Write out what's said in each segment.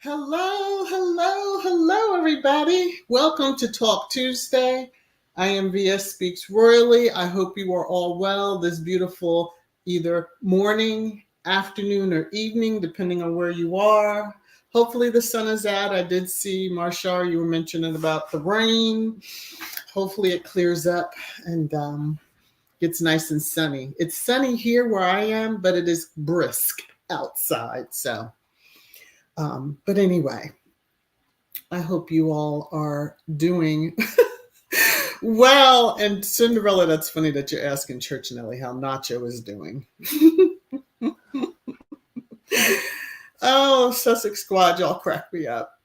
Hello, hello, hello, everybody. Welcome to Talk Tuesday. I am VS Speaks Royally. I hope you are all well this beautiful either morning, afternoon, or evening, depending on where you are. Hopefully the sun is out. I did see, Marshall, you were mentioning about the rain. Hopefully it clears up and gets nice and sunny. It's sunny here where I am, but it is brisk outside, so. But anyway, I hope you all are doing well. And Cinderella, that's funny that you're asking Church Nelly how Nacho is doing. Oh, Sussex Squad, y'all crack me up.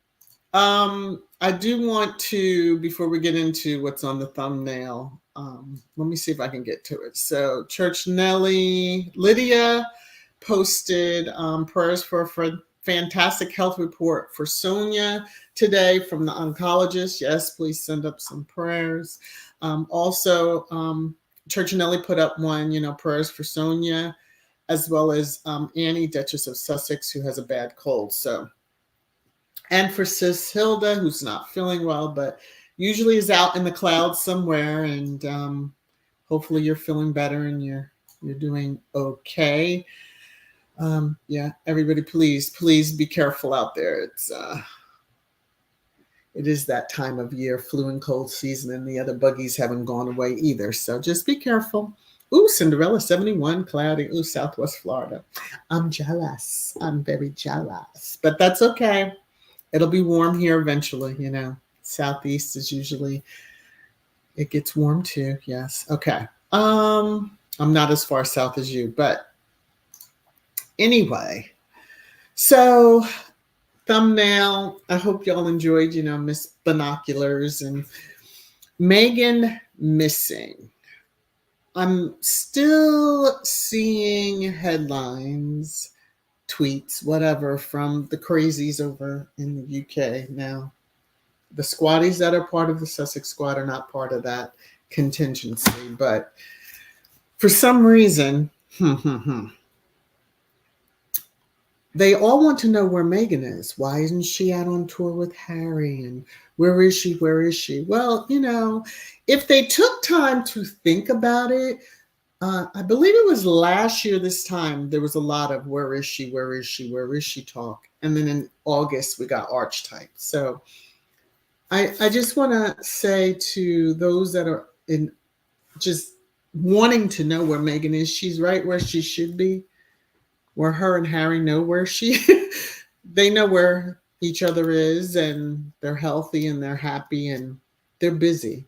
I do want to, before we get into what's on the thumbnail, let me see if I can get to it. So Church Nelly, Lydia posted prayers for a fantastic health report for Sonia today from the oncologist. Yes, please send up some prayers. Also, Church Nelly put up one, prayers for Sonia, as well as Annie, Duchess of Sussex, who has a bad cold. So, and for Sis Hilda, who's not feeling well, but usually is out in the clouds somewhere. And hopefully you're feeling better and you're doing okay. Yeah, everybody, please be careful out there. It is that time of year, flu and cold season, and the other buggies haven't gone away either. So just be careful. Ooh, Cinderella 71, cloudy. Ooh, Southwest Florida. I'm jealous. I'm very jealous, but that's okay. It'll be warm here eventually. Southeast is usually, it gets warm too. Yes. Okay. I'm not as far south as you, but Anyway, so thumbnail. I hope y'all enjoyed, Miss Binoculars and Meghan missing. I'm still seeing headlines, tweets, whatever, from the crazies over in the UK. Now, the squatties that are part of the Sussex squad are not part of that contingency, but for some reason, they all want to know where Meghan is. Why isn't she out on tour with Harry? And where is she? Where is she? Well, if they took time to think about it, I believe it was last year this time, there was a lot of where is she? Where is she? Where is she talk. And then in August, we got Archetype. So I just want to say to those that are in just wanting to know where Meghan is, she's right where she should be. Where her and Harry know where they know where each other is, and they're healthy and they're happy and they're busy.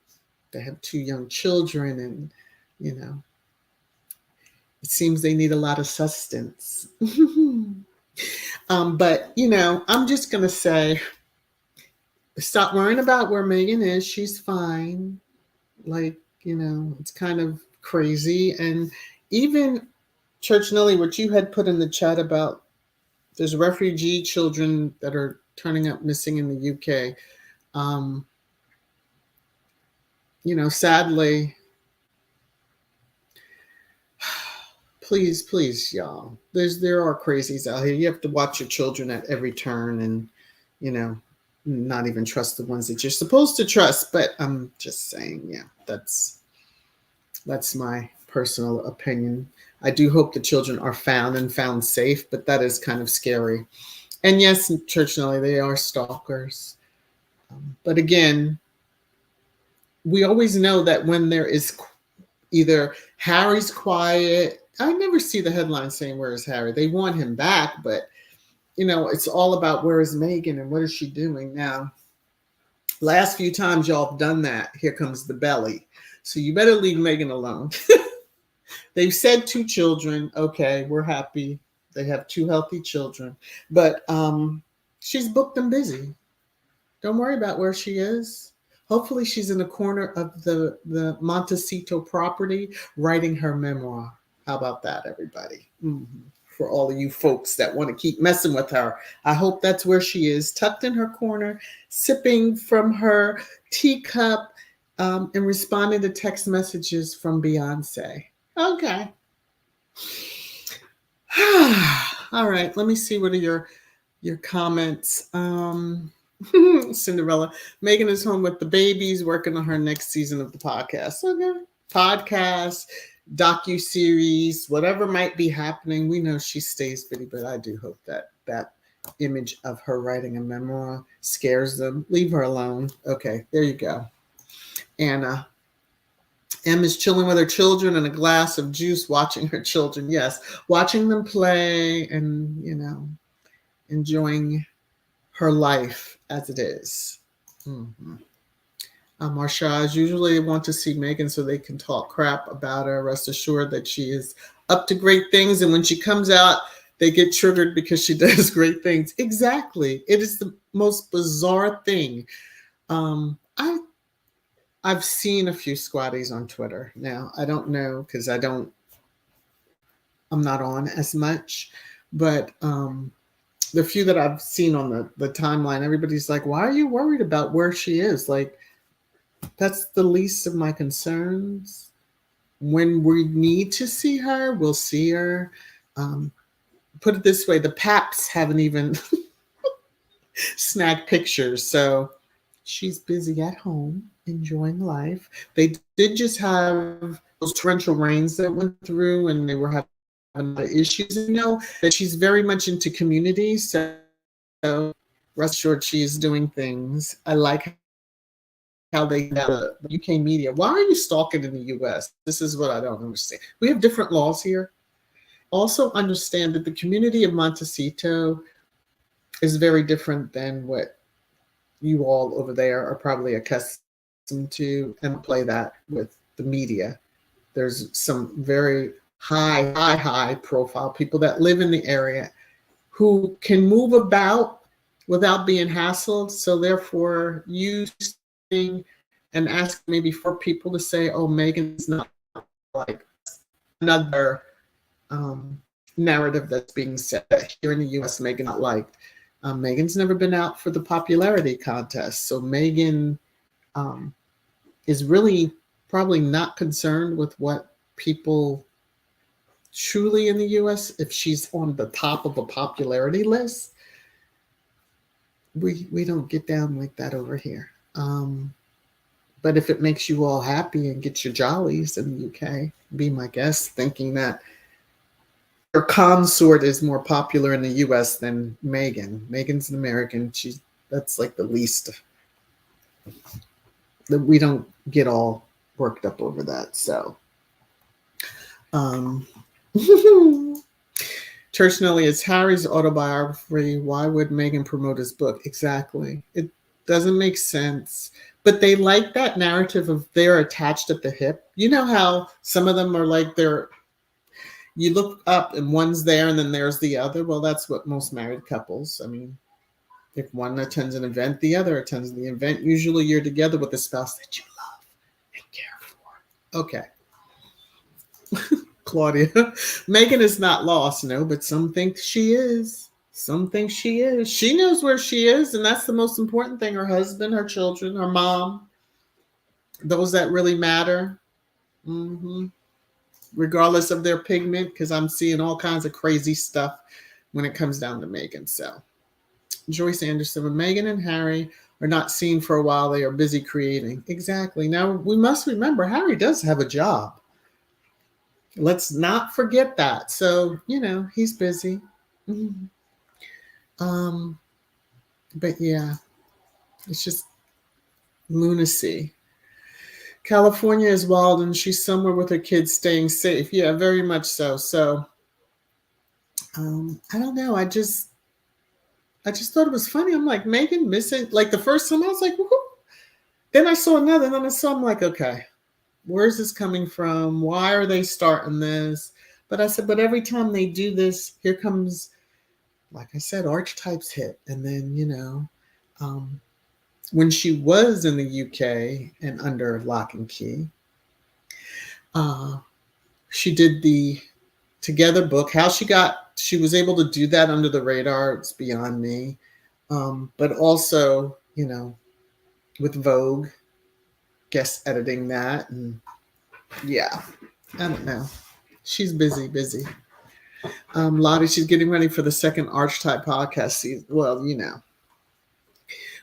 They have 2 young children, and it seems they need a lot of sustenance. But I'm just gonna say, stop worrying about where Meghan is. She's fine. It's kind of crazy. And even Church Nelly, what you had put in the chat about there's refugee children that are turning up missing in the UK. Sadly, please, y'all. There are crazies out here. You have to watch your children at every turn, and not even trust the ones that you're supposed to trust. But I'm just saying, yeah, that's my personal opinion. I do hope the children are found safe, but that is kind of scary. And yes, Church Nelly, they are stalkers. But again, we always know that when there is either Harry's quiet, I never see the headline saying, where is Harry? They want him back, but it's all about where is Meghan and what is she doing now. Last few times y'all have done that, here comes the belly. So you better leave Meghan alone. They've said 2 children. Okay, we're happy. They have 2 healthy children. But she's booked and busy. Don't worry about where she is. Hopefully she's in a corner of the Montecito property writing her memoir. How about that, everybody? For all of you folks that want to keep messing with her, I hope that's where she is, tucked in her corner, sipping from her teacup, and responding to text messages from Beyonce. Okay. All right. Let me see. What are your comments? Cinderella. Meghan is home with the babies, working on her next season of the podcast. Okay. Podcast, docu-series, whatever might be happening. We know she stays busy, but I do hope that image of her writing a memoir scares them. Leave her alone. Okay. There you go. Anna. Em is chilling with her children and a glass of juice, watching her children. Yes, watching them play and, enjoying her life as it is. Marsha, usually want to see Meghan so they can talk crap about her. Rest assured that she is up to great things. And when she comes out, they get triggered because she does great things. Exactly. It is the most bizarre thing. I've seen a few squatties on Twitter. Now, I don't know because I'm not on as much, but the few that I've seen on the timeline, everybody's like, why are you worried about where she is? Like, that's the least of my concerns. When we need to see her, we'll see her. Put it this way, the Paps haven't even snagged pictures, so she's busy at home enjoying life. They did just have those torrential rains that went through, and they were having issues. And that she's very much into community, so rest assured she's doing things. I like how they have the UK media. Why are you stalking in the US? This is what I don't understand. We have different laws here. Also understand that the community of Montecito is very different than what you all over there are probably accustomed to, and play that with the media. There's some very high profile people that live in the area who can move about without being hassled. So therefore, you sitting and ask maybe for people to say, "Oh, Meghan's not like another narrative that's being said here in the U.S." Meghan not liked. Meghan's never been out for the popularity contest, so Meghan is really probably not concerned with what people truly in the US, if she's on the top of a popularity list. We don't get down like that over here. But if it makes you all happy and gets your jollies in the UK, be my guest, thinking that her consort is more popular in the US than Meghan. Meghan's an American. That's like the least that we don't get all worked up over that. So Church Nelly, it's Harry's autobiography. Why would Meghan promote his book? Exactly. It doesn't make sense. But they like that narrative of they're attached at the hip. You know how some of them are like you look up and one's there and then there's the other. Well, that's what most married couples. I mean, if one attends an event, the other attends the event. Usually you're together with the spouse that you love and care for. Okay. Claudia, Meghan is not lost, no, but some think she is. Some think she is. She knows where she is, and that's the most important thing. Her husband, her children, her mom, those that really matter, regardless of their pigment, because I'm seeing all kinds of crazy stuff when it comes down to Meghan. So, Joyce Anderson, when Meghan and Harry are not seen for a while, they are busy creating. Exactly. Now, we must remember, Harry does have a job. Let's not forget that. So, he's busy. But yeah, it's just lunacy. California is wild and she's somewhere with her kids staying safe. Yeah, very much so. So, I don't know. I just thought it was funny. I'm like, Meghan missing, like the first time I was like, woohoo. Then I saw another, and then I saw, I'm like, okay, where's this coming from? Why are they starting this? But I said, but every time they do this, here comes, like I said, archetypes hit. And then, when she was in the UK and under lock and key, she did the Together book. How she was able to do that under the radar, it's beyond me. But also, with Vogue, guest editing that. And yeah, I don't know. She's busy. Lottie, she's getting ready for the second Archetype podcast season. Well,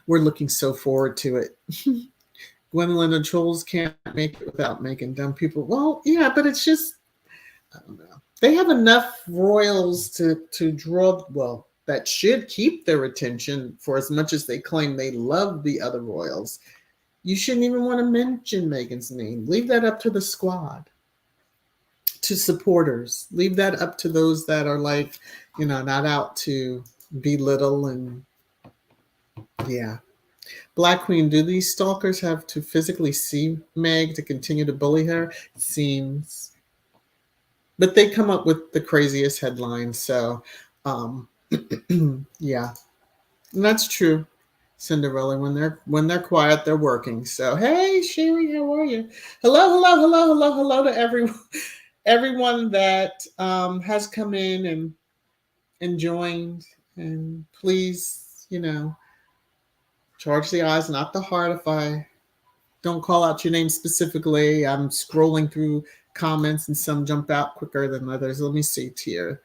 we're looking so forward to it. Gwendolyn and Trolls can't make it without making dumb people. Well, yeah, but it's just, I don't know. They have enough royals to draw, well, that should keep their attention for as much as they claim they love the other royals. You shouldn't even want to mention Meghan's name. Leave that up to the squad, to supporters. Leave that up to those that are like, not out to belittle and, yeah. Black Queen, do these stalkers have to physically see Meg to continue to bully her? It seems. But they come up with the craziest headlines. So, yeah. And that's true. Cinderella, when they're quiet, they're working. So, hey, Sherry, how are you? Hello to everyone that has come in and joined. And please, charge the eyes, not the heart. If I don't call out your name specifically, I'm scrolling through comments and some jump out quicker than others. Let me see here.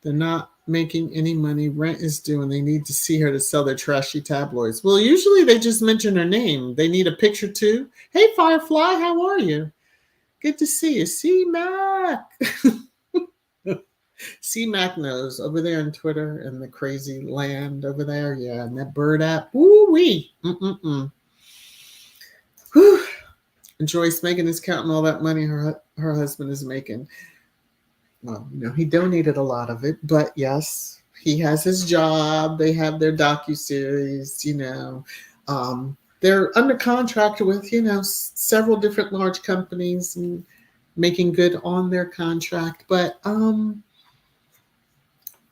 They're not making any money. Rent is due and they need to see her to sell their trashy tabloids. Well, usually they just mention her name. They need a picture too. Hey, Firefly, how are you? Good to see you. See, Mac. See, Mac knows over there on Twitter and the crazy land over there. Yeah, and that bird app. Woo-wee. Whew. And Joyce, Meghan is counting all that money her husband is making. Well, he donated a lot of it, but yes, he has his job. They have their docuseries, they're under contract with, several different large companies. And making good on their contract. But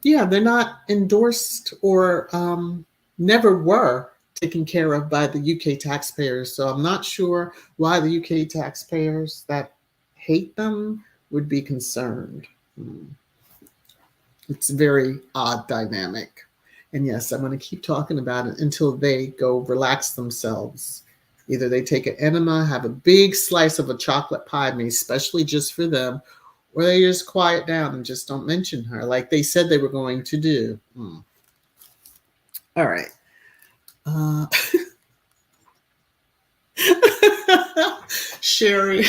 yeah, they're not endorsed or never were taken care of by the UK taxpayers. So I'm not sure why the UK taxpayers that hate them would be concerned. It's a very odd dynamic. And yes, I'm going to keep talking about it until they go relax themselves. Either they take an enema, have a big slice of a chocolate pie made especially just for them, or they just quiet down and just don't mention her like they said they were going to do. All right. Sherry.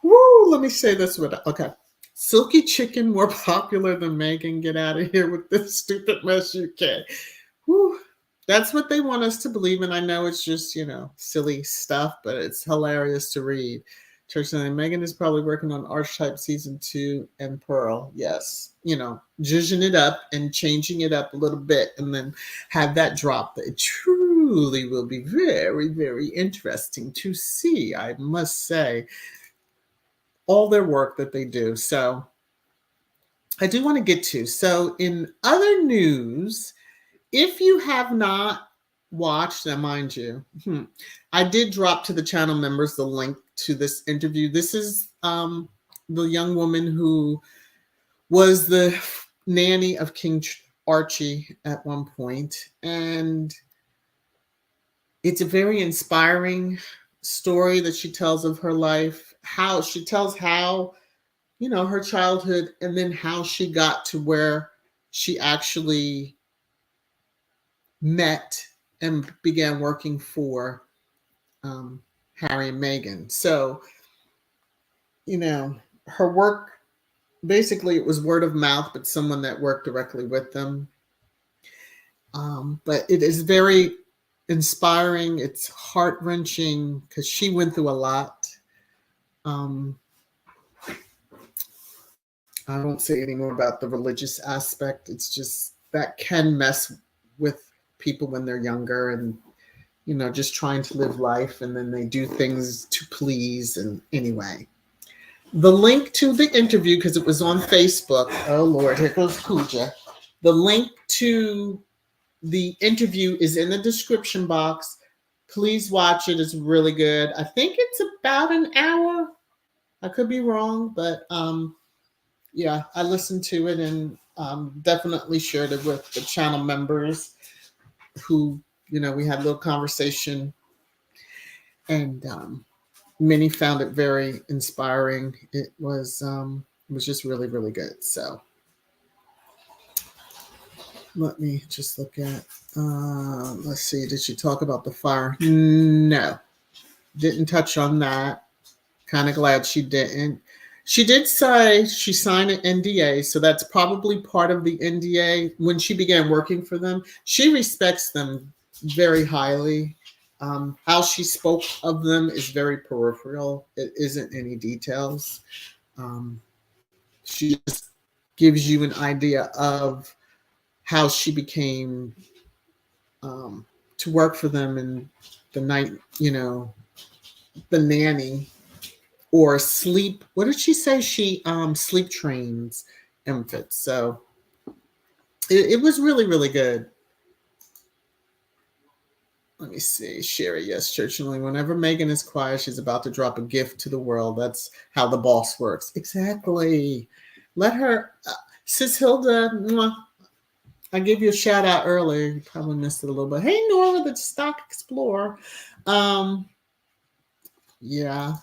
Woo, let me say this with okay. Silky chicken more popular than Meghan. Get out of here with this stupid mess, UK. Woo. That's what they want us to believe, and I know it's just, silly stuff, but it's hilarious to read. Church and Meghan is probably working on Archetype season 2 and Pearl. Yes, zhuzhing it up and changing it up a little bit, and then have that drop. It truly will be very, very interesting to see. I must say, all their work that they do. So I do want to get to. So in other news, if you have not watched, now mind you, I did drop to the channel members the link to this interview. This is the young woman who was the nanny of King Archie at one point. And it's a very inspiring story that she tells of her life, how she tells how, her childhood, and then how she got to where she actually met and began working for Harry and Meghan. So, her work, basically it was word of mouth, but someone that worked directly with them. But it is very inspiring. It's heart-wrenching because she went through a lot. I won't say any more about the religious aspect. It's just that can mess with people when they're younger and, just trying to live life, and then they do things to please. And anyway, the link to the interview, because it was on Facebook. Oh, Lord, here goes Pooja. The link to the interview is in the description box. Please watch it. It's really good. I think it's about an hour. I could be wrong, but yeah, I listened to it and definitely shared it with the channel members who, we had a little conversation, and many found it very inspiring. It was just really, really good. So let me just look at, let's see, did she talk about the fire? No, didn't touch on that. Kind of glad she didn't. She did say she signed an NDA, so that's probably part of the NDA. When she began working for them, she respects them very highly. How she spoke of them is very peripheral. It isn't any details. She just gives you an idea of how she became to work for them in the night, the nanny. Or sleep. What did she say? She sleep trains infants. So it was really, really good. Let me see. Sherry, yes, Churchillly. Whenever Meghan is quiet, she's about to drop a gift to the world. That's how the boss works. Exactly. Let her. Sis Hilda, mwah, I gave you a shout out earlier. You probably missed it a little bit. Hey, Nora, the Stock Explorer. Yeah.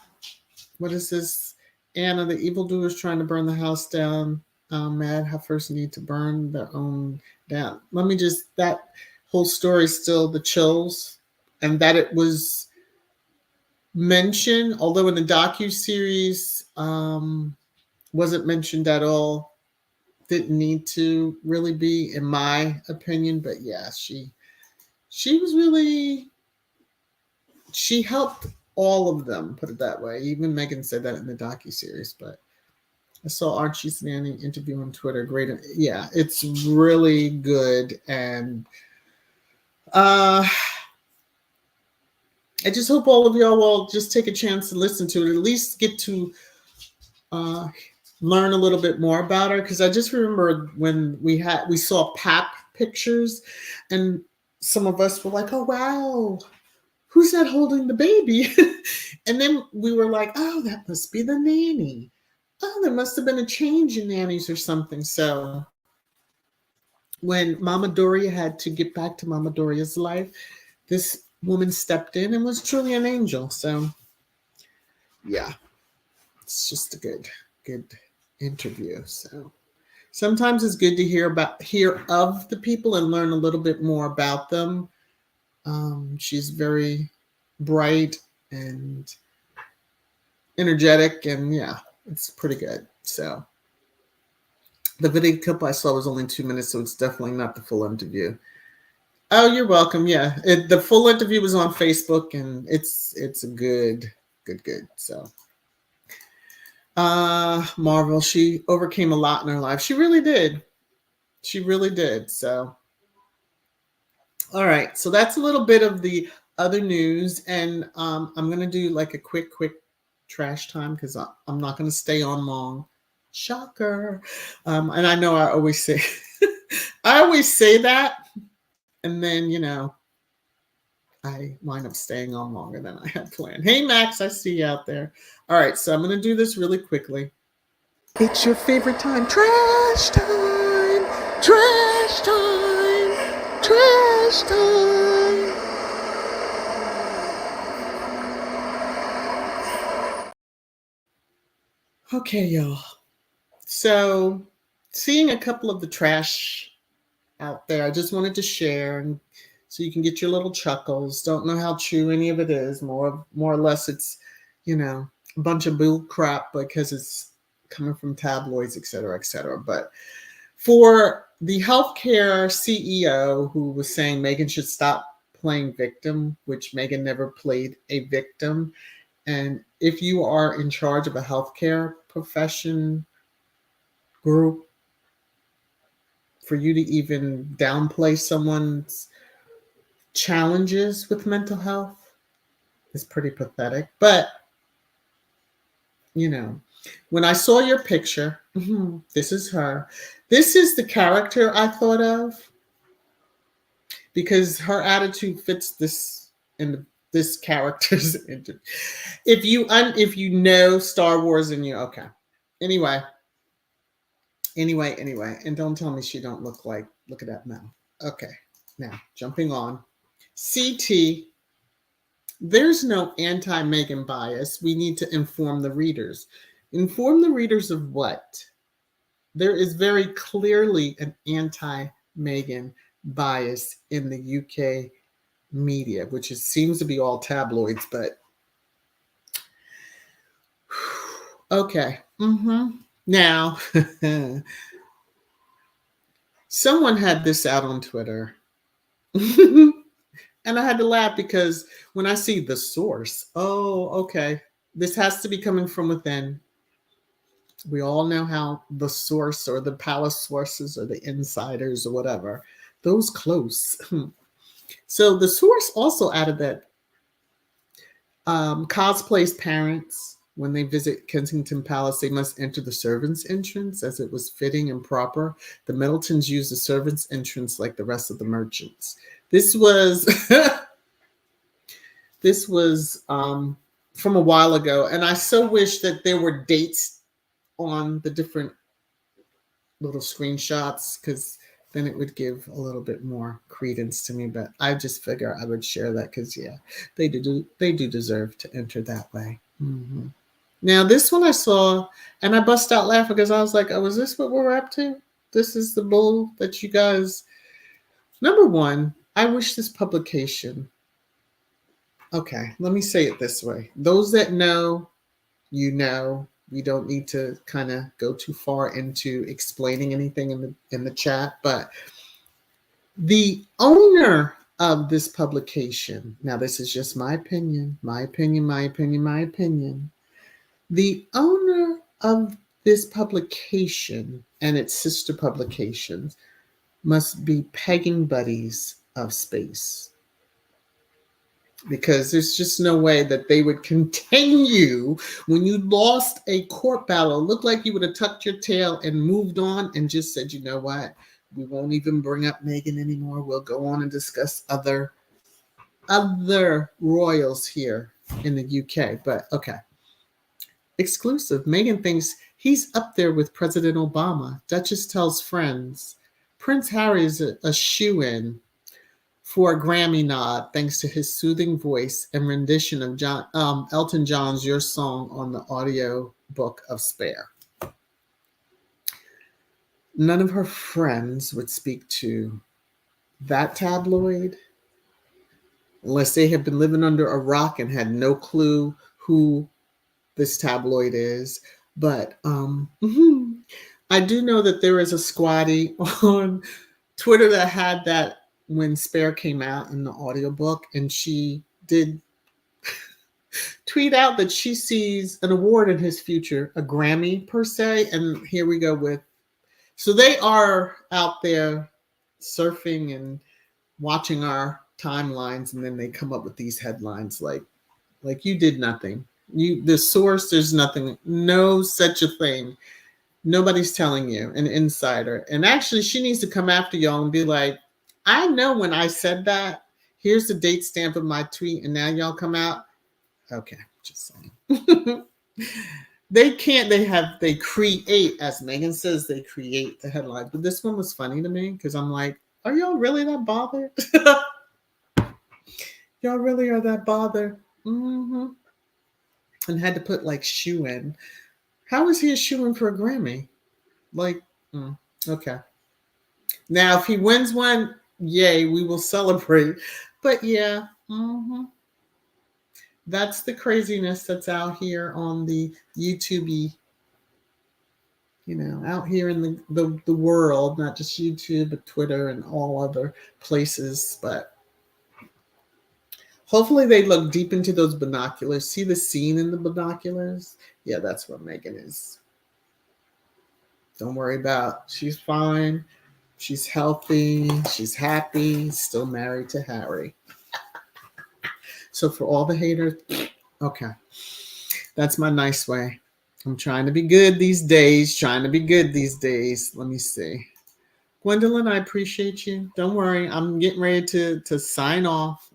What is this? Anna, the evildoers trying to burn the house down. Mad have first need to burn their own down. Let me just, that whole story is still the chills. And that it was mentioned, although in the docuseries wasn't mentioned at all. Didn't need to really be, in my opinion. But yeah, she was really, she helped all of them, put it that way. Even Meghan said that in the docuseries. But I saw Archie's nanny interview on Twitter. Great. Yeah, it's really good. And I just hope all of y'all will just take a chance to listen to it, at least get to uh, learn a little bit more about her. Because I just remember when we saw pap pictures, and some of us were like, "Oh wow, who's that holding the baby?" And then we were like, "Oh, that must be the nanny. Oh, there must have been a change in nannies or something." So when Mama Doria had to get back to Mama Doria's life, this woman stepped in and was truly an angel. So yeah, it's just a good interview. So sometimes it's good to hear of the people and learn a little bit more about them. She's very bright and energetic, and yeah, it's pretty good. So the video clip I saw was only 2 minutes, so it's definitely not the full interview. Oh, you're welcome. Yeah, the full interview was on Facebook, and it's a good. So, Marvel, she overcame a lot in her life. She really did. She really did. So, all right. So that's a little bit of the other news, and I'm gonna do like a quick trash time because I'm not gonna stay on long. Shocker. And I know I always say, I always say that, and then I wind up staying on longer than I had planned. Hey, Max, I see you out there. All right, so I'm going to do this really quickly. It's your favorite time. Trash time. Trash time. Trash time. Okay, y'all. So, seeing a couple of the trash out there, I just wanted to share, and so you can get your little chuckles. Don't know how true any of it is. More or less, it's a bunch of bull crap because it's coming from tabloids, et cetera, et cetera. But for the healthcare CEO who was saying Meghan should stop playing victim, which Meghan never played a victim, and if you are in charge of a healthcare profession group, for you to even downplay someone's challenges with mental health is pretty pathetic. But, when I saw your picture, this is her. This is the character I thought of because her attitude fits this character's. If you know Star Wars and you okay. Anyway, and don't tell me she don't look at that mouth. Okay, now jumping on. CT, there's no anti-Meghan bias. We need to inform the readers. Inform the readers of what? There is very clearly an anti-Meghan bias in the UK media, which seems to be all tabloids, but okay. Now, someone had this out on Twitter. And I had to laugh because when I see the source, oh, okay, this has to be coming from within. We all know how the source or the palace sources or the insiders or whatever, those close. So the source also added that cosplay's parents, when they visit Kensington Palace, they must enter the servants' entrance as it was fitting and proper. The Middletons used the servants' entrance like the rest of the merchants. This was from a while ago, and I so wish that there were dates on the different little screenshots because then it would give a little bit more credence to me. But I just figure I would share that because they do deserve to enter that way. Now this one I saw and I bust out laughing because I was like, oh, is this what we're up to? This is the bull that you guys. Number one, I wish this publication. Okay, let me say it this way. Those that know, we don't need to kind of go too far into explaining anything in the chat, but the owner of this publication, now this is just my opinion. The owner of this publication and its sister publications must be pegging buddies of space. because there's just no way that they would continue when you lost a court battle. It looked like you would have tucked your tail and moved on and just said, you know what? We won't even bring up Meghan anymore. We'll go on and discuss other royals here in the UK. But okay. Exclusive. Meghan thinks he's up there with President Obama. Duchess tells friends. Prince Harry is a shoo-in for a Grammy nod thanks to his soothing voice and rendition of Elton John's Your Song on the audio book of Spare. None of her friends would speak to that tabloid unless they had been living under a rock and had no clue who this tabloid is. But I do know that there is a squatty on Twitter that had that when Spare came out in the audiobook, and she did tweet out that she sees an award in his future, a Grammy per se. And here we go with, so they are out there surfing and watching our timelines, and then they come up with these headlines like you did nothing. The source, there's nothing, no such a thing. Nobody's telling you, an insider. And actually, she needs to come after y'all and be like, I know when I said that, here's the date stamp of my tweet, and now y'all come out. Okay, just saying. They create, as Meghan says, they create the headline. But this one was funny to me because I'm like, are y'all really that bothered? Y'all really are that bothered? Mm-hmm. And had to put like shoe in. How is he a shoe in for a Grammy? Okay. Now, if he wins one, yay, we will celebrate. But yeah, that's the craziness that's out here on the YouTube, out here in the world, not just YouTube, but Twitter and all other places. But hopefully they look deep into those binoculars. See the scene in the binoculars? Yeah, that's what Meghan is. Don't worry about. She's fine. She's healthy. She's happy. Still married to Harry. So for all the haters, okay. That's my nice way. I'm trying to be good these days. Let me see. Gwendolyn, I appreciate you. Don't worry. I'm getting ready to sign off.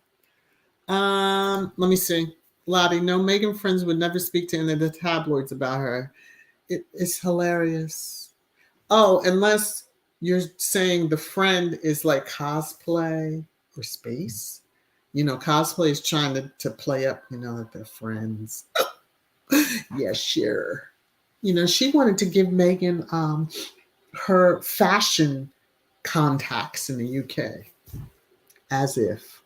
Let me see. Lottie, no, Meghan friends would never speak to any of the tabloids about her. It's hilarious. Oh, unless you're saying the friend is like cosplay or space. Cosplay is trying to play up, that they're friends. Yeah, sure. She wanted to give Meghan her fashion contacts in the UK. As if.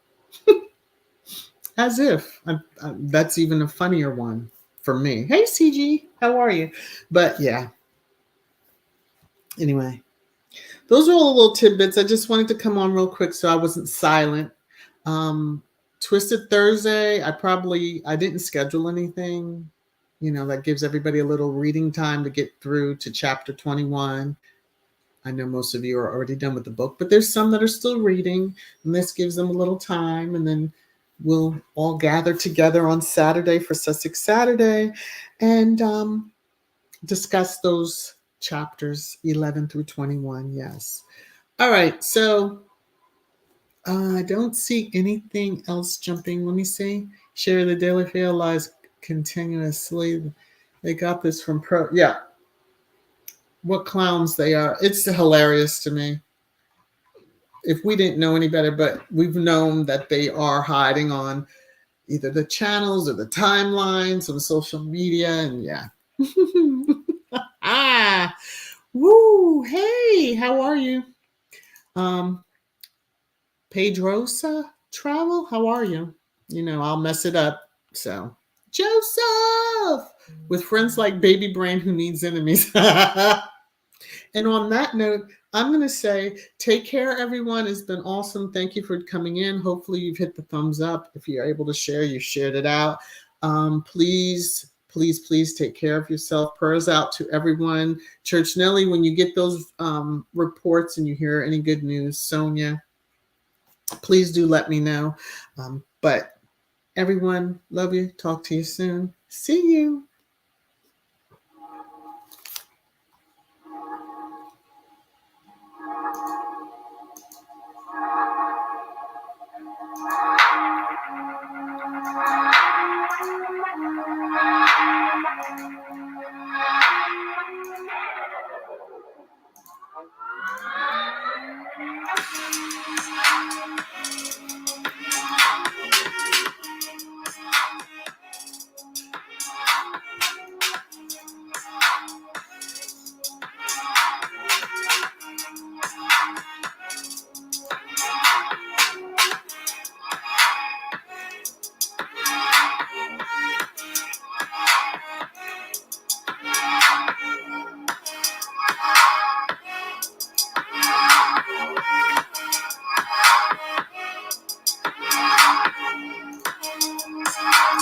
That's even a funnier one for me. Hey, CG, how are you? But yeah. Anyway, those are all the little tidbits. I just wanted to come on real quick so I wasn't silent. Twisted Thursday, I didn't schedule anything. That gives everybody a little reading time to get through to chapter 21. I know most of you are already done with the book, but there's some that are still reading, and this gives them a little time, and then we'll all gather together on Saturday for Sussex Saturday and discuss those chapters 11 through 21. Yes. All right. So I don't see anything else jumping. Let me see. Share the Daily Fail lies continuously. They got this from Yeah. What clowns they are. It's hilarious to me. If we didn't know any better, but we've known that they are hiding on either the channels or the timelines on social media. And yeah. Woo. Hey, how are you? Pedrosa Travel, how are you? I'll mess it up. So, Joseph, with friends like Baby Brain who needs enemies. And on that note, I'm going to say, take care, everyone. It's been awesome. Thank you for coming in. Hopefully you've hit the thumbs up. If you're able to share, you shared it out. Please take care of yourself. Prayers out to everyone. Church Nelly, when you get those reports and you hear any good news, Sonia, please do let me know. But Everyone, love you. Talk to you soon. See you.